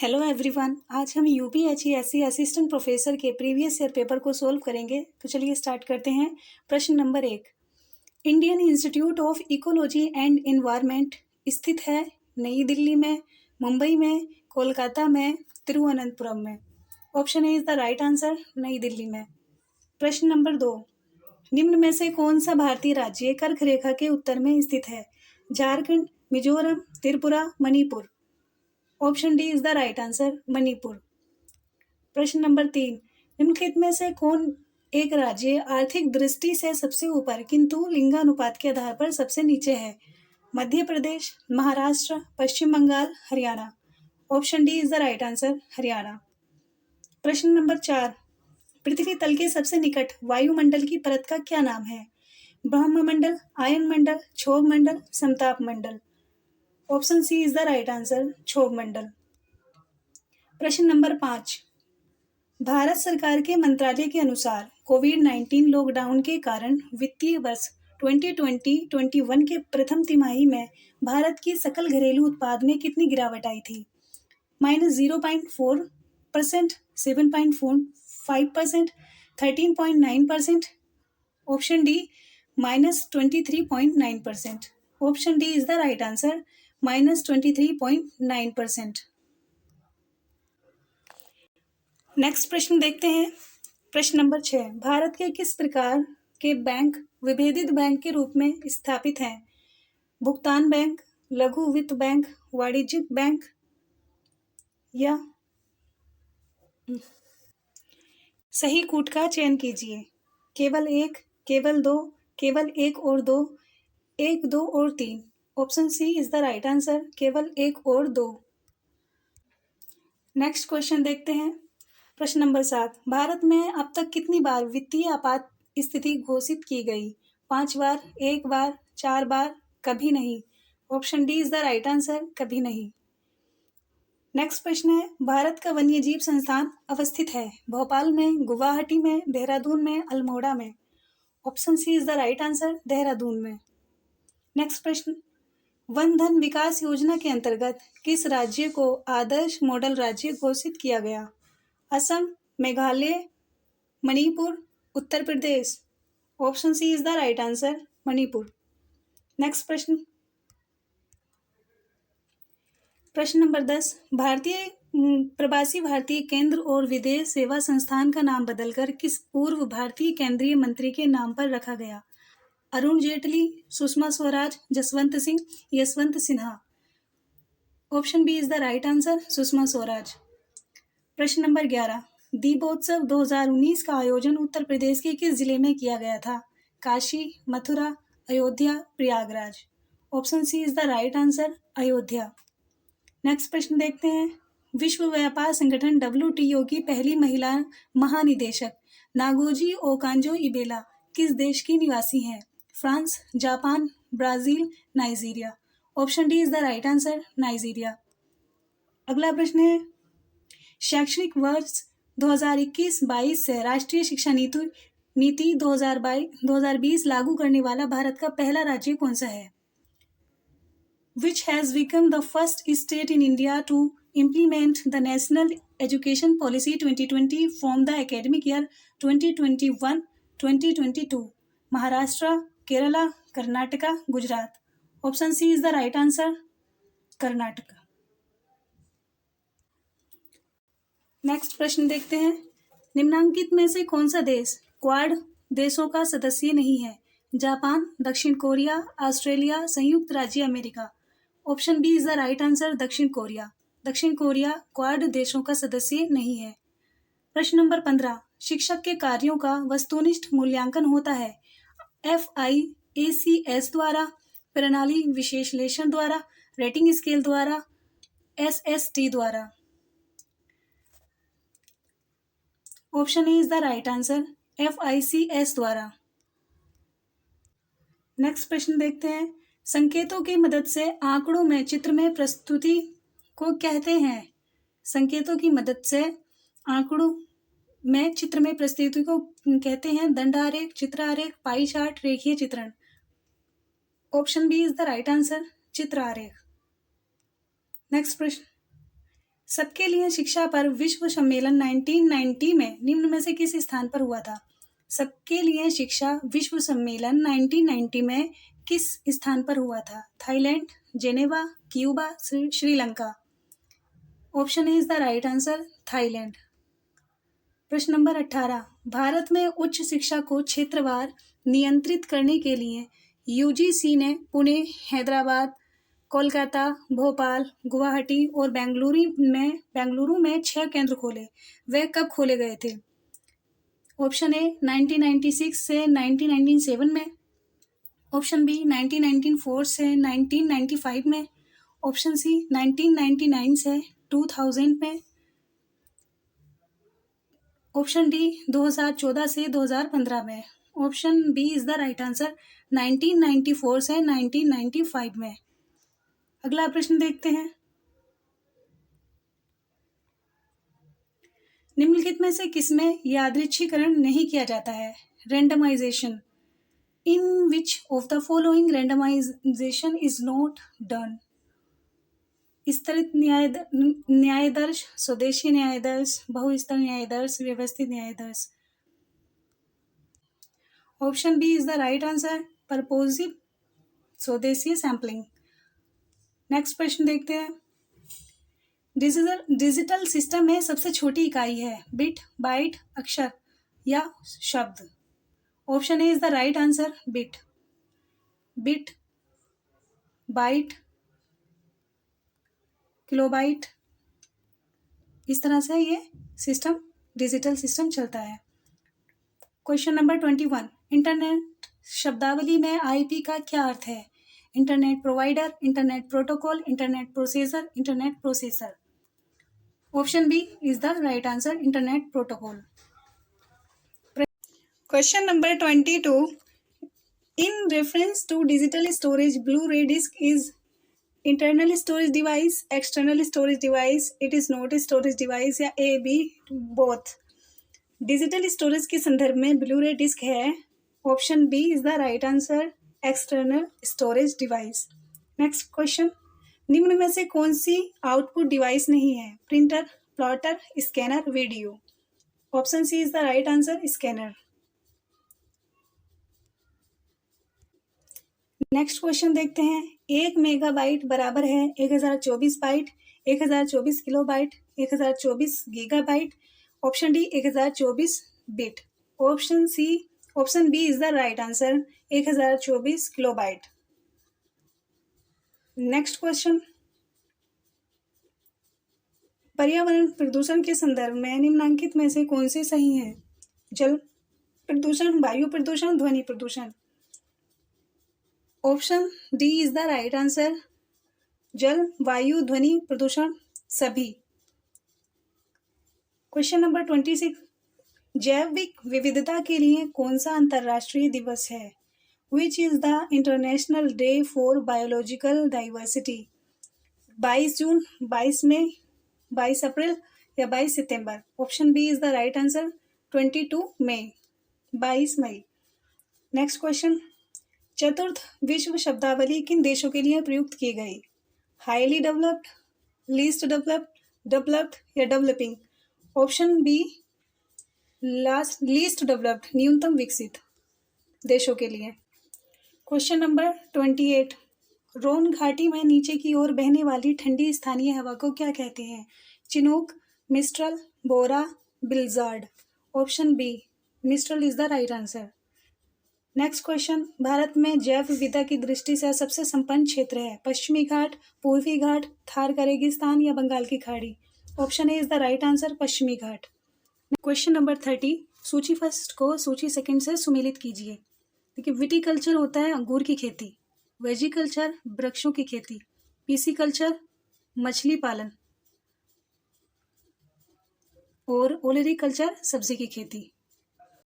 Hello everyone. आज हम यूपीएचईएससी assistant professor के प्रीवियस ईयर पेपर को सोल्व करेंगे। तो चलिए स्टार्ट करते हैं। प्रश्न number 1, Indian institute of ecology and environment स्थित है नई दिल्ली में, मुंबई में, कोलकाता में, तिरुवनंतपुरम में। Option A is the right answer, नई दिल्ली में। प्रश्न नंबर 2, निम्न में से कौन सा भारतीय राज्य कर्क रेखा के उत्तर में स्थित है? Jharkhand, Mizoram, Tripura, Manipur. Option D is the right answer, Manipur. प्रश्न नंबर 3, निम्नलिखित में से कौन एक राज्य आर्थिक दृष्टि से सबसे ऊपर किंतु लिंगानुपात के आधार पर सबसे नीचे है? Madhya Pradesh, Maharashtra, Paschim Bengal, Haryana. Option D is the right answer, Haryana. प्रश्न नंबर 4, पृथ्वी तल के सबसे निकट वायुमंडल की परत का क्या नाम है? ब्रह्ममंडल, आयन मंडल, क्षोभ मंडल, समताप मंडल। Option C is the right answer, क्षोभ मंडल। प्रश्न नंबर 5, भारत सरकार के मंत्रालय के अनुसार कोविड-19 लॉकडाउन के कारण वित्तीय वर्ष 2020-21 के प्रथम तिमाही में भारत की सकल घरेलू उत्पाद में कितनी गिरावट आई थी? -0.4%, 7.5%, 13.9%। Option D -23.9%। Option D is the right answer, -23.9%। Next प्रश्न देखते हैं। प्रश्न नंबर 6, भारत के किस प्रकार के बैंक विभेदित बैंक के रूप में स्थापित हैं? भुगतान बैंक, लघु वित्त बैंक, वाणिज्यिक बैंक या सही कूट का चयन कीजिए। केवल एक, केवल दो, केवल एक और दो, एक, दो और तीन। Option C is the right answer, केवल एक और दो। नेक्स्ट क्वेश्चन देखते हैं। प्रश्न नंबर 7, भारत में अब तक कितनी बार वित्तीय आपात स्थिति घोषित की गई? 5 बार, 1 बार, 4 बार, कभी नहीं। Option D is the right answer, कभी नहीं। नेक्स्ट प्रश्न है, भारत का वन्यजीव संस्थान अवस्थित है भोपाल में, गुवाहाटी में, देहरादून में, अल्मोड़ा में। Option C is the right answer, Dehradun में। नेक्स्ट प्रश्न, वन धन विकास योजना के अंतर्गत किस राज्य को आदर्श मॉडल राज्य घोषित किया गया? Assam, Meghalaya, Manipur, Uttar Pradesh. Option C is the right answer, Manipur. Next प्रश्न, प्रश्न नंबर 10, प्रवासी भारतीय केंद्र और विदेश सेवा संस्थान का नाम बदलकर किस पूर्व भारतीय केंद्रीय मंत्री के नाम पर रखा गया? Arun Jaitley, Sushma Swaraj, Jaswant Singh, Yashwant Sinha. Option B is the right answer, Sushma Swaraj. प्रश्न नंबर 11, दीपोत्सव 2019 का आयोजन उत्तर प्रदेश के किस जिले में किया गया था? Kashi, Mathura, Ayodhya, Prayagraj. Option C is the right answer, Ayodhya. Next प्रश्न देखते हैं, विश्व व्यापार संगठन WTO की पहली महिला महानिदेशक नागोजी ओकांजो-इबेला किस देश की निवासी हैं? France, Japan, Brazil, Nigeria. Option D is the right answer, Nigeria. अगला प्रश्न है, शैक्षणिक वर्ष 2021-22 से राष्ट्रीय शिक्षा नीति 2020 लागू करने वाला भारत का पहला राज्य कौन सा है? Which has become the first state in India to implement the National Education Policy 2020 from the academic year 2021-2022? Maharashtra, Kerala, Karnataka, Gujarat. Option C is the right answer, Karnataka. Next प्रश्न देखते हैं, निम्नांकित में से कौन सा देश क्वाड देशों का सदस्य नहीं है? जापान, दक्षिण कोरिया, ऑस्ट्रेलिया, संयुक्त राज्य America. Option B is the right answer, दक्षिण कोरिया। दक्षिण कोरिया क्वाड देशों का सदस्य नहीं है। प्रश्न नंबर 15, शिक्षक के कार्यों का वस्तुनिष्ठ मूल्यांकन होता है FIACS द्वारा, प्रणाली विश्लेषण द्वारा, रेटिंग स्केल द्वारा, SST द्वारा। Option A is the right answer, FICS द्वारा। नेक्स्ट प्रश्न देखते हैं, संकेतों की मदद से आंकड़ों में चित्रमय प्रस्तुति को कहते हैं? संकेतों की मदद से आंकड़ों में चित्रमय प्रस्तुति को कहते हैं दंडारेख, चित्रारेख, पाई चार्ट, रेखीय चित्रण। Option B is the right answer, चित्रारेख। नेक्स्ट प्रश्न, सबके लिए शिक्षा पर विश्व सम्मेलन 1990 में निम्न में से किस स्थान पर हुआ था? सबके लिए शिक्षा विश्व सम्मेलन 1990 में किस स्थान पर हुआ था? Thailand, Geneva, Cuba, Sri Lanka. Option A is the right answer, Thailand. प्रश्न नंबर 18, भारत में उच्च शिक्षा को क्षेत्रवार नियंत्रित करने के लिए यूजीसी ने पुणे, हैदराबाद, कोलकाता, भोपाल, गुवाहाटी और बेंगलुरु में 6 केंद्र खोले। वे कब खोले गए थे? ऑप्शन ए 1996 से 1997 में, ऑप्शन बी 1994 से 1995 में, ऑप्शन सी 1999 से 2000 में, ऑप्शन डी 2014 से 2015 में। Option B is the right answer, 1994 से 1995 में। अगला प्रश्न देखते हैं। निम्नलिखित में से किसमें यादृच्छिकरण नहीं किया जाता है? Randomisation. In which of the following randomisation is not done? स्तरित न्यायाधीश, स्वदेशी न्यायाधीश, बहुस्तर न्यायाधीश, व्यवस्थित न्यायाधीश। Option B is the right answer, purposive स्वदेशी सैंपलिंग। नेक्स्ट प्रश्न देखते हैं। डिजिटल सिस्टम में सबसे छोटी इकाई है बिट, बाइट, अक्षर या शब्द? Option A is the right answer, bit. Bit, byte, kilobyte, इस तरह से ये सिस्टम, डिजिटल सिस्टम चलता है। क्वेश्चन नंबर 21, इंटरनेट शब्दावली में आईपी का क्या अर्थ है? Internet provider, internet protocol, internet processor, internet processor. Option B is the right answer, internet protocol. Question number 22, in reference to digital storage, blu ray disc is internal storage device, external storage device, it is not a storage device, या A B both? Digital storage के संदर्भ में blu ray disc है। Option B is the right answer, external storage device. Next question, निम्न में से कौन सी output device नहीं है? Printer, plotter, scanner, video. Option C is the right answer, scanner. Next question देखते हैं। 1 मेगाबाइट बराबर है 1024 byte, 1024 kilobyte, 1024 gigabyte. Option D 1024 bit. Option B is the right answer, 1024 kilobyte. Next question, पर्यावरण प्रदूषण के संदर्भ में निम्नलिखित में से कौन से सही हैं? जल प्रदूषण, वायु प्रदूषण, ध्वनि प्रदूषण। Option D is the right answer, जल, वायु, ध्वनि प्रदूषण सभी। क्वेश्चन नंबर 26, जैविक विविधता के लिए कौन सा अंतर्राष्ट्रीय दिवस है? Which is the international day for biological diversity? 22 जून, 22 मई, 22 अप्रैल या 22 सितंबर? Option B is the right answer, 22 मई, 22 मई। नेक्स्ट क्वेश्चन, चतुर्थ विश्व शब्दावली किन देशों के लिए प्रयुक्त की गई? Highly developed, least developed, developed या developing? Option B least developed, न्यूनतम विकसित देशों के लिए। क्वेश्चन नंबर 28, रोन घाटी में नीचे की ओर बहने वाली ठंडी स्थानीय हवा को क्या कहते हैं? Chinook, mistral, bora, blizzard. Option B mistral is the right answer. Next question, Bharat में जैव विविधता की दृष्टि से सबसे संपन्न क्षेत्र है? पश्चिमी घाट, पूर्वी घाट, थार का रेगिस्तान या बंगाल की खाड़ी? Option A is the right answer, पश्चिमी घाट। क्वेश्चन नंबर 30, सूची फर्स्ट को सूची सेकंड से सुमेलित कीजिए। देखिए, विटीकल्चर होता है अंगूर की खेती, वेजिकल्चर वृक्षों की खेती, पीसीकल्चर मछली पालन और ओलेरीकल्चर सब्जी की खेती।